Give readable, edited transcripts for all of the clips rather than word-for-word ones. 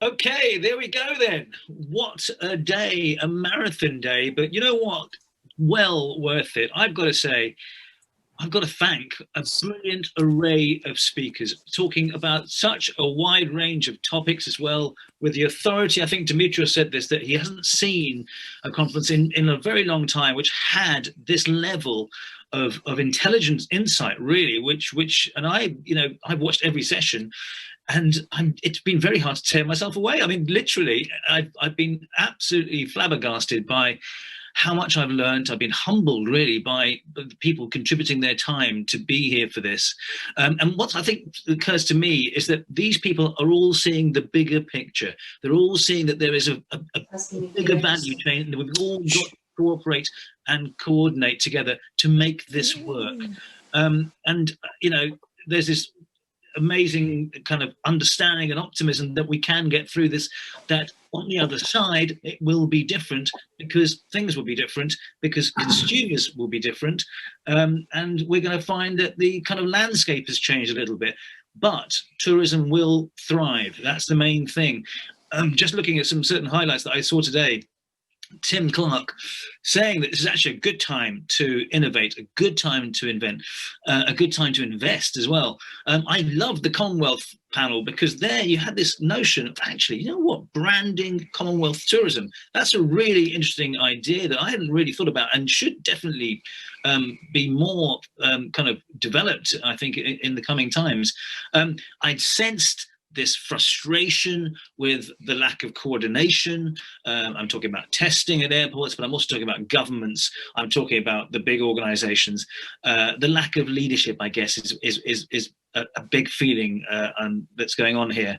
Okay, there we go then. What a day, a marathon day. But you know what? Well worth it. I've got to say, I've got to thank a brilliant array of speakers talking about such a wide range of topics as well, with the authority. I think Demetrius said this, that he hasn't seen a conference in a very long time which had this level of intelligence insight, really, and I've watched every session, and it's been very hard to tear myself away. I mean, literally, I've been absolutely flabbergasted by how much I've learned. I've been humbled, really, by the people contributing their time to be here for this. And what I think occurs to me is that these people are all seeing the bigger picture. They're all seeing that there is a bigger value chain, that we've all got to cooperate and coordinate together to make this work. And, there's this amazing kind of understanding and optimism that we can get through this, that on the other side it will be different, because things will be different, because consumers will be different, and we're going to find that the kind of landscape has changed a little bit, but tourism will thrive. That's the main thing. Just looking at some certain highlights that I saw today, Tim Clark saying that this is actually a good time to innovate, a good time to invent, a good time to invest as well. I love the Commonwealth panel, because there you had this notion of, actually, you know what, branding Commonwealth tourism. That's a really interesting idea that I hadn't really thought about, and should definitely be more kind of developed, I think, in the coming times. I'd sensed this frustration with the lack of coordination. I'm talking about testing at airports, but I'm also talking about governments. I'm talking about the big organizations. The lack of leadership, I guess, is a big feeling that's going on here.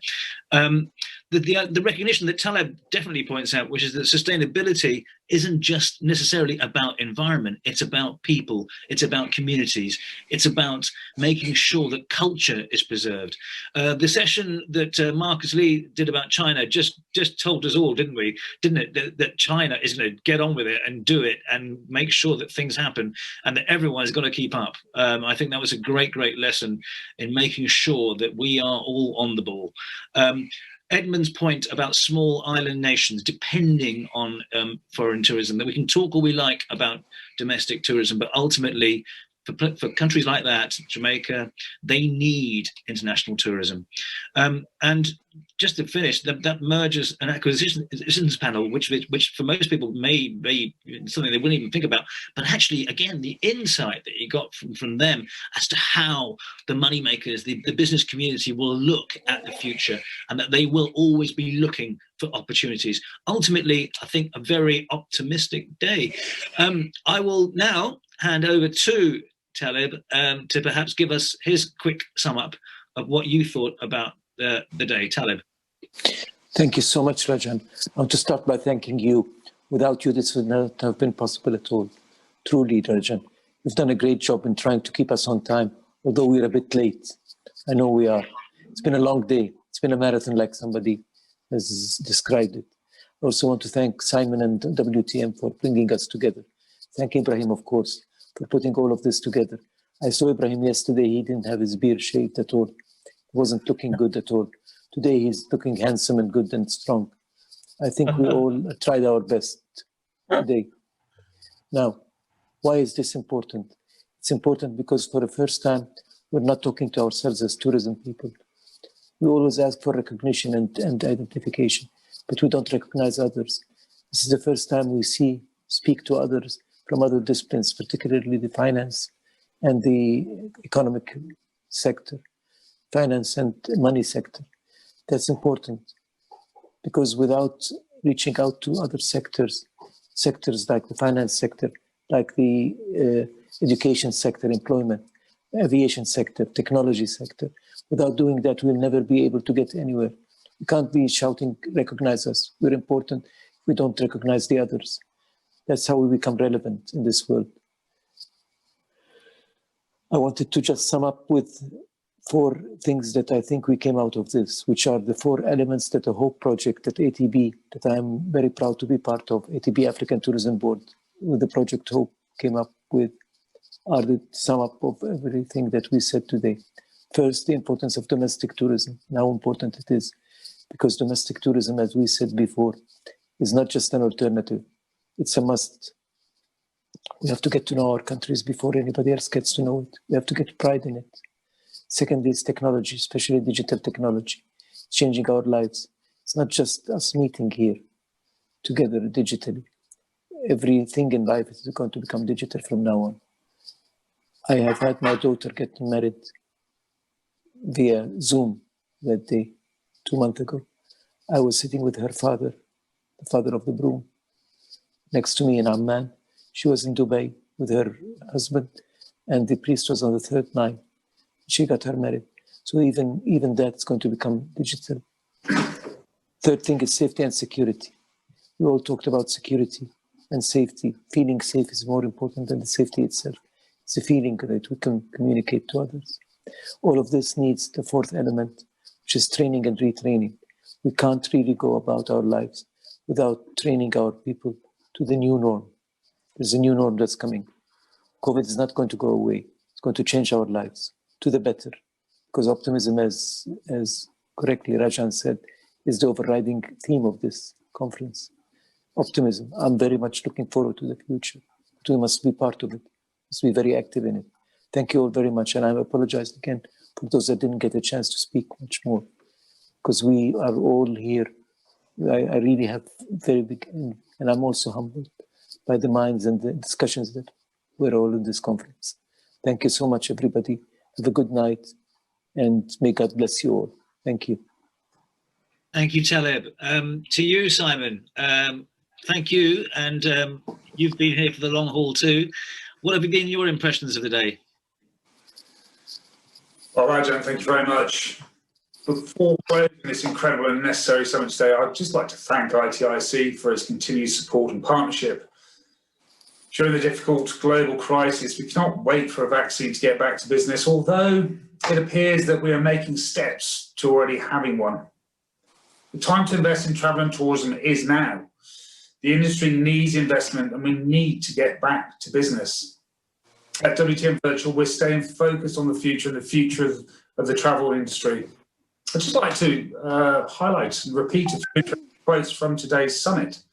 The recognition that Taleb definitely points out, which is that sustainability isn't just necessarily about environment. It's about people. It's about communities. It's about making sure that culture is preserved. The session that Marcus Lee did about China just told us all, didn't it, that China is going to get on with it and do it and make sure that things happen, and that everyone is going to keep up. I think that was a great lesson in making sure that we are all on the ball. Edmund's point about small island nations depending on foreign tourism, that we can talk all we like about domestic tourism, but ultimately for countries like that, Jamaica, they need international tourism. And just to finish, that mergers and acquisitions panel, which for most people may be something they wouldn't even think about, but actually, again, the insight that you got from them as to how the moneymakers, the business community will look at the future, and that they will always be looking for opportunities. Ultimately, I think a very optimistic day. I will now hand over to Taleb to perhaps give us his quick sum up of what you thought about the day. Taleb. Thank you so much, Rajan. I want to start by thanking you. Without you, this would not have been possible at all. Truly, Rajan. You've done a great job in trying to keep us on time, although we're a bit late. I know we are. It's been a long day. It's been a marathon, like somebody has described it. I also want to thank Simon and WTM for bringing us together. Thank Ibrahim, of course, for putting all of this together. I saw Ibrahim yesterday. He didn't have his beard shaved at all. He wasn't looking good at all. Today, he's looking handsome and good and strong. I think we all tried our best today. Now, why is this important? It's important because for the first time, we're not talking to ourselves as tourism people. We always ask for recognition and identification, but we don't recognize others. This is the first time we speak to others from other disciplines, particularly the finance and the economic sector, finance and money sector. That's important because without reaching out to other sectors like the finance sector, like the education sector, employment, aviation sector, technology sector, without doing that, we'll never be able to get anywhere. We can't be shouting, recognize us. We're important if we don't recognize the others. That's how we become relevant in this world. I wanted to just sum up with 4 things that I think we came out of this, which are the 4 elements that the HOPE project at ATB, that I'm very proud to be part of, ATB African Tourism Board, with the project HOPE came up with, are the sum up of everything that we said today. First, the importance of domestic tourism, and how important it is. because domestic tourism, as we said before, is not just an alternative. It's a must. We have to get to know our countries before anybody else gets to know it. We have to get pride in it. Secondly, is technology, especially digital technology. It's changing our lives. It's not just us meeting here together digitally. Everything in life is going to become digital from now on. I have had my daughter get married via Zoom that day, 2 months ago. I was sitting with her father, the father of the groom, next to me in Amman. She was in Dubai with her husband, and the priest was on the third night. She got her married. So even that's going to become digital. Third thing is safety and security. We all talked about security and safety. Feeling safe is more important than the safety itself. It's a feeling that we can communicate to others. All of this needs the fourth element, which is training and retraining. We can't really go about our lives without training our people to the new norm. There's a new norm that's coming. COVID is not going to go away. It's going to change our lives to the better, because optimism, as correctly Rajan said, is the overriding theme of this conference. Optimism. I'm very much looking forward to the future, but we must be part of it. We must be very active in it. Thank you all very much, and I apologize again for those that didn't get a chance to speak much more, because we are all here. I really have very big, and I'm also humbled by the minds and the discussions that we're all in this conference. Thank you so much, everybody. Have a good night, and may God bless you all. Thank you. Thank you, Taleb. To you, Simon, thank you. And you've been here for the long haul too. What have been your impressions of the day? Well, Rajan, thank you very much. Before closing this incredible and necessary summit today, I'd just like to thank ITIC for its continued support and partnership. During the difficult global crisis, we cannot wait for a vaccine to get back to business, although it appears that we are making steps to already having one. The time to invest in travel and tourism is now. The industry needs investment and we need to get back to business. At WTM Virtual, we're staying focused on the future and the future of the travel industry. I'd just like to highlight and repeat a few quotes from today's summit.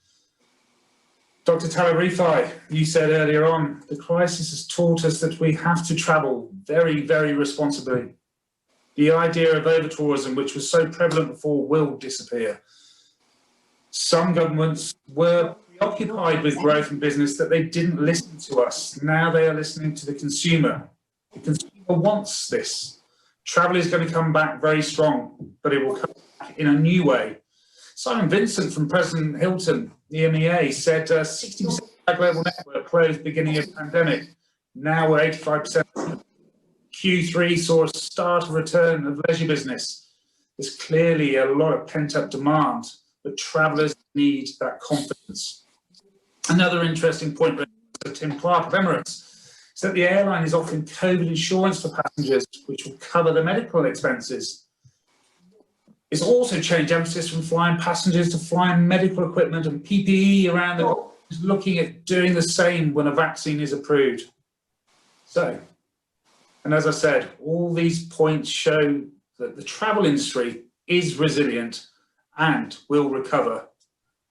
Dr. Taleb Rifai, you said earlier on, the crisis has taught us that we have to travel very, very responsibly. The idea of over-tourism, which was so prevalent before, will disappear. Some governments were preoccupied with growth and business that they didn't listen to us. Now they are listening to the consumer. The consumer wants this. Travel is going to come back very strong, but it will come back in a new way. Simon Vincent from President Hilton, the EMEA, said 60% of our global network closed beginning of the pandemic. Now we're 85%. Q3 saw a start of return of leisure business. There's clearly a lot of pent-up demand, but travellers need that confidence. Another interesting point from Tim Clark of Emirates is that the airline is offering COVID insurance for passengers, which will cover the medical expenses. It's also changed emphasis from flying passengers to flying medical equipment and PPE around the world, looking at doing the same when a vaccine is approved. So, and as I said, all these points show that the travel industry is resilient and will recover.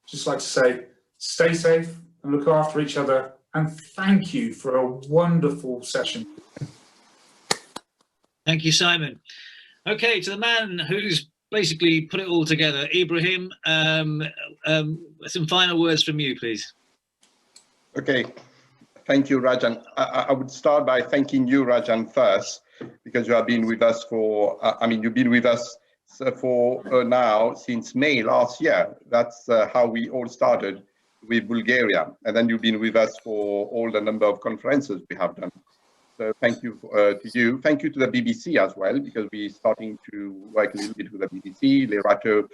Just like to say, stay safe and look after each other. And thank you for a wonderful session. Thank you, Simon. Okay, to the man who's basically put it all together, Ibrahim, some final words from you, please. Okay. Thank you, Rajan. I would start by thanking you, Rajan, first, because you have been with us for, you've been with us for now since May last year. That's how we all started with Bulgaria. And then you've been with us for all the number of conferences we have done. So thank you to you. Thank you to the BBC as well, because we're starting to work a little bit with the BBC. Lerato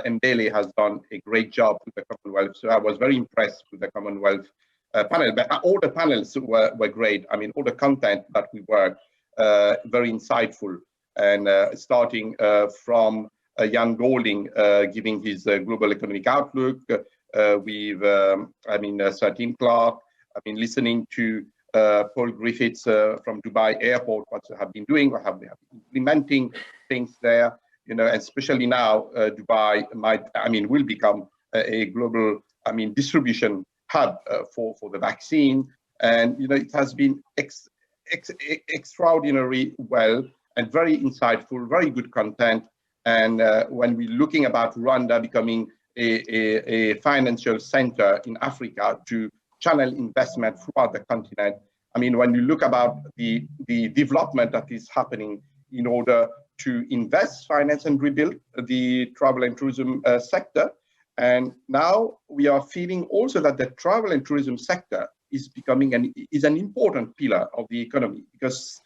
and Bailey has done a great job with the Commonwealth. So I was very impressed with the Commonwealth panel, but all the panels were great. I mean, all the content that we worked, very insightful, and starting from Jan Golding giving his global economic outlook, with Sir Tim Clark, listening to Paul Griffiths from Dubai Airport, what they have been doing, or have they been implementing things there. you know, especially now, Dubai will become a global, distribution hub for the vaccine. And, you know, it has been extraordinary well and very insightful, very good content. And when we're looking about Rwanda becoming a financial center in Africa to channel investment throughout the continent, I mean, when you look about the development that is happening in order to invest, finance, and rebuild the travel and tourism sector. And now we are feeling also that the travel and tourism sector is becoming an important pillar of the economy, because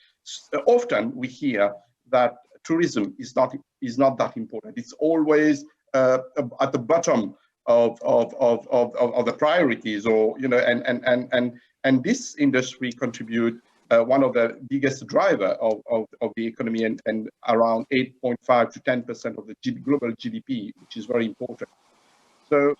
often we hear that tourism is not that important. It's always at the bottom of the priorities, or, you know, and this industry contribute one of the biggest driver of the economy, and around 8.5 to 10% of the global GDP, which is very important. So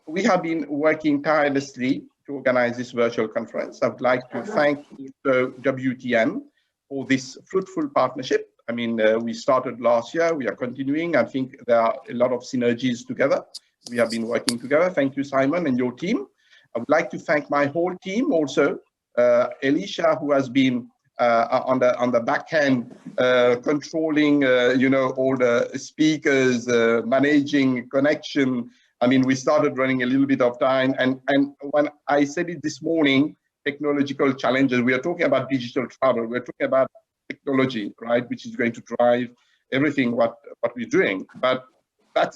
we have been working tirelessly to organize this virtual conference. I would like to thank the WTM for this fruitful partnership. I mean, we started last year, we are continuing. I think there are a lot of synergies together. We have been working together. Thank you, Simon, and your team. I would like to thank my whole team also. Elisha, who has been on the back end, controlling, you know, all the speakers, managing connection. I mean, we started running a little bit of time, and when I said it this morning, technological challenges, we are talking about digital travel, we're talking about technology, right, which is going to drive everything what we're doing. But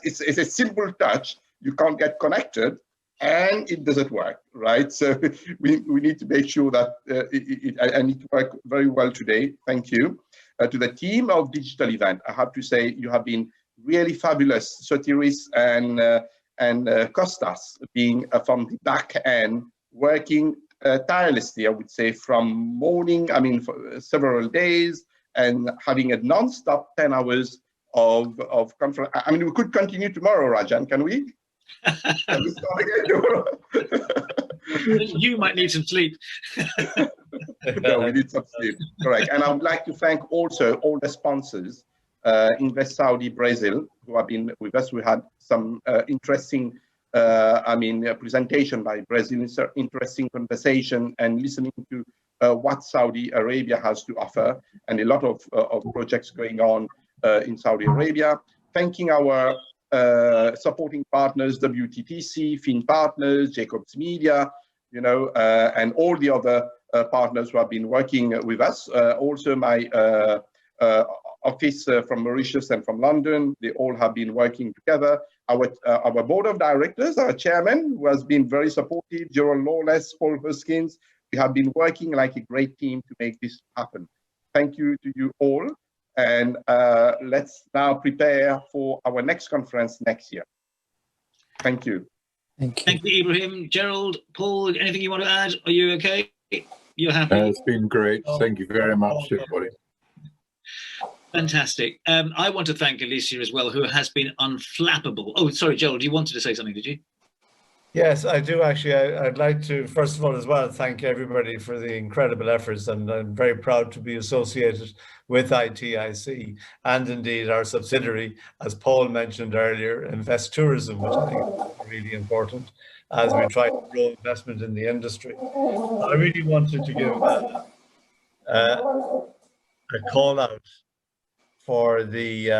it's a simple touch. You can't get connected, and it doesn't work, right? So we need to make sure that I need to work very well today. Thank you. To the team of Digital Event, I have to say you have been really fabulous. Sotiris and Costas being from the back end, working tirelessly, I would say, from morning, I mean, for several days, and having a non-stop 10 hours of conference. I mean, we could continue tomorrow, Rajan, can we? Can we start again tomorrow? You might need some sleep. No, we need some sleep, correct. And I would like to thank also all the sponsors, Invest Saudi Brazil, who have been with us. We had some interesting presentation by Brazil, interesting conversation, and listening to what Saudi Arabia has to offer, and a lot of projects going on in Saudi Arabia. Thanking our supporting partners, WTTC, Fin Partners, Jacobs Media, you know, and all the other partners who have been working with us. Also my office from Mauritius and from London, they all have been working together. Our board of directors, our chairman, who has been very supportive, Gerald Lawless, Paul Hoskins, we have been working like a great team to make this happen. Thank you to you all. And let's now prepare for our next conference next year. Thank you. Thank you. Thank you, Ibrahim. Gerald, Paul, anything you want to add? Are you okay? You're happy? It's been great. Thank you very much, everybody. Fantastic. I want to thank Alicia as well, who has been unflappable. Oh, sorry, Gerald, you wanted to say something, did you? Yes, I do actually. I'd like to, first of all, as well, thank everybody for the incredible efforts, and I'm very proud to be associated with ITIC and indeed our subsidiary, as Paul mentioned earlier, Invest Tourism, which I think is really important as we try to grow investment in the industry. I really wanted to give a call out for the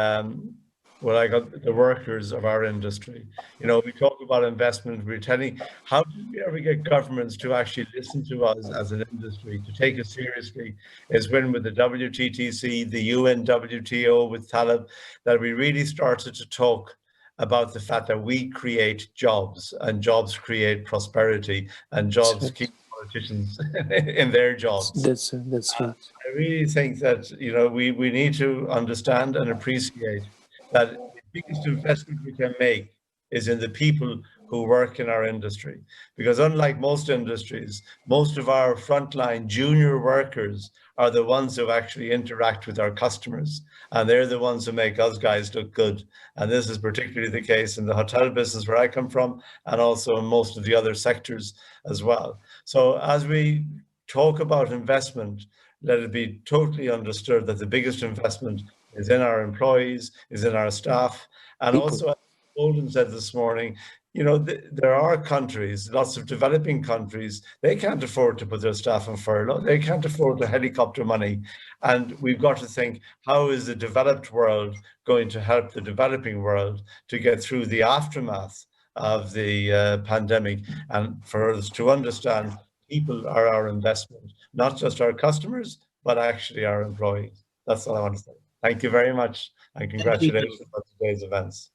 the workers of our industry. You know, we talk about investment, we're telling, how do we ever get governments to actually listen to us as an industry, to take us seriously, is when with the WTTC, the UNWTO, with Taleb, that we really started to talk about the fact that we create jobs, and jobs create prosperity, and jobs keep politicians in their jobs. That's right. I really think that, you know, we need to understand and appreciate that the biggest investment we can make is in the people who work in our industry. Because unlike most industries, most of our frontline junior workers are the ones who actually interact with our customers. And they're the ones who make us guys look good. And this is particularly the case in the hotel business where I come from, and also in most of the other sectors as well. So as we talk about investment, let it be totally understood that the biggest investment is in our employees, is in our staff. And also, as Golden said this morning, you know, there are countries, lots of developing countries, they can't afford to put their staff on furlough. They can't afford the helicopter money. And we've got to think, how is the developed world going to help the developing world to get through the aftermath of the pandemic? And for us to understand, people are our investment, not just our customers, but actually our employees. That's all I want to say. Thank you very much, and congratulations on today's events.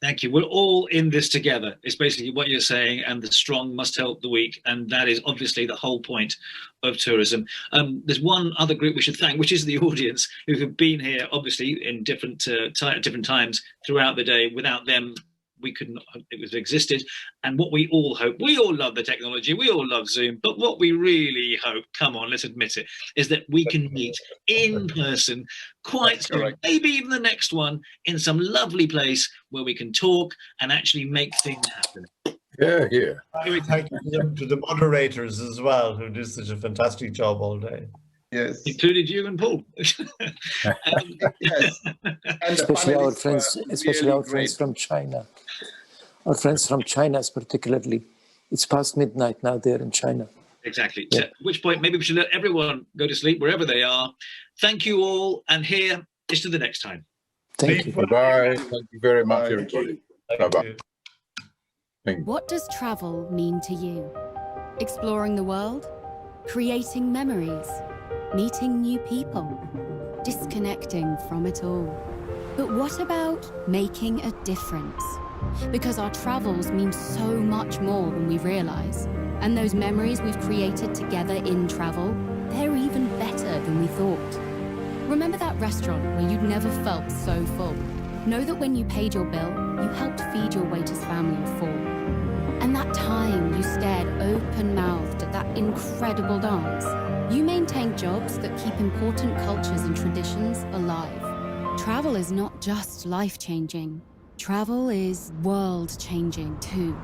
Thank you. We're all in this together. It's basically what you're saying, and the strong must help the weak. And that is obviously the whole point of tourism. There's one other group we should thank, which is the audience, who have been here, obviously, in different times throughout the day. Without them, we could not have existed. And what we all hope, we all love the technology, we all love Zoom, but what we really hope, come on, let's admit it, is that we can meet in person quite soon, maybe even the next one, in some lovely place where we can talk and actually make things happen. Yeah, yeah. Thank you to the moderators as well, who do such a fantastic job all day. Yes. Included you and Paul. Yes. And especially our friends, friends from China. Our friends from China, particularly. It's past midnight now there in China. Exactly. Yeah. At which point, maybe we should let everyone go to sleep wherever they are. Thank you all, and here is to the next time. Thank you. Bye-bye. Thank you very much, everybody. Bye-bye. What does travel mean to you? Exploring the world? Creating memories? Meeting new people? Disconnecting from it all? But what about making a difference? Because our travels mean so much more than we realize. And those memories we've created together in travel, they're even better than we thought. Remember that restaurant where you'd never felt so full? Know that when you paid your bill, you helped feed your waiter's family of 4. And that time you stared open-mouthed at that incredible dance. You maintained jobs that keep important cultures and traditions alive. Travel is not just life-changing. Travel is world-changing too.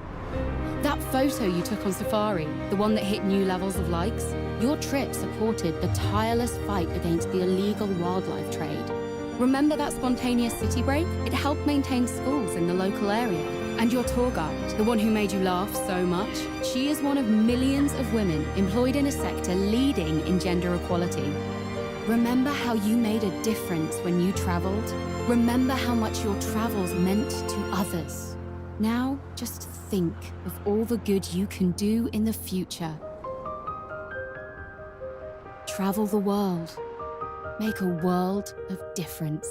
That photo you took on safari, the one that hit new levels of likes, your trip supported the tireless fight against the illegal wildlife trade. Remember that spontaneous city break? It helped maintain schools in the local area. And your tour guide, the one who made you laugh so much, she is one of millions of women employed in a sector leading in gender equality. Remember how you made a difference when you traveled? Remember how much your travels meant to others. Now, just think of all the good you can do in the future. Travel the world. Make a world of difference.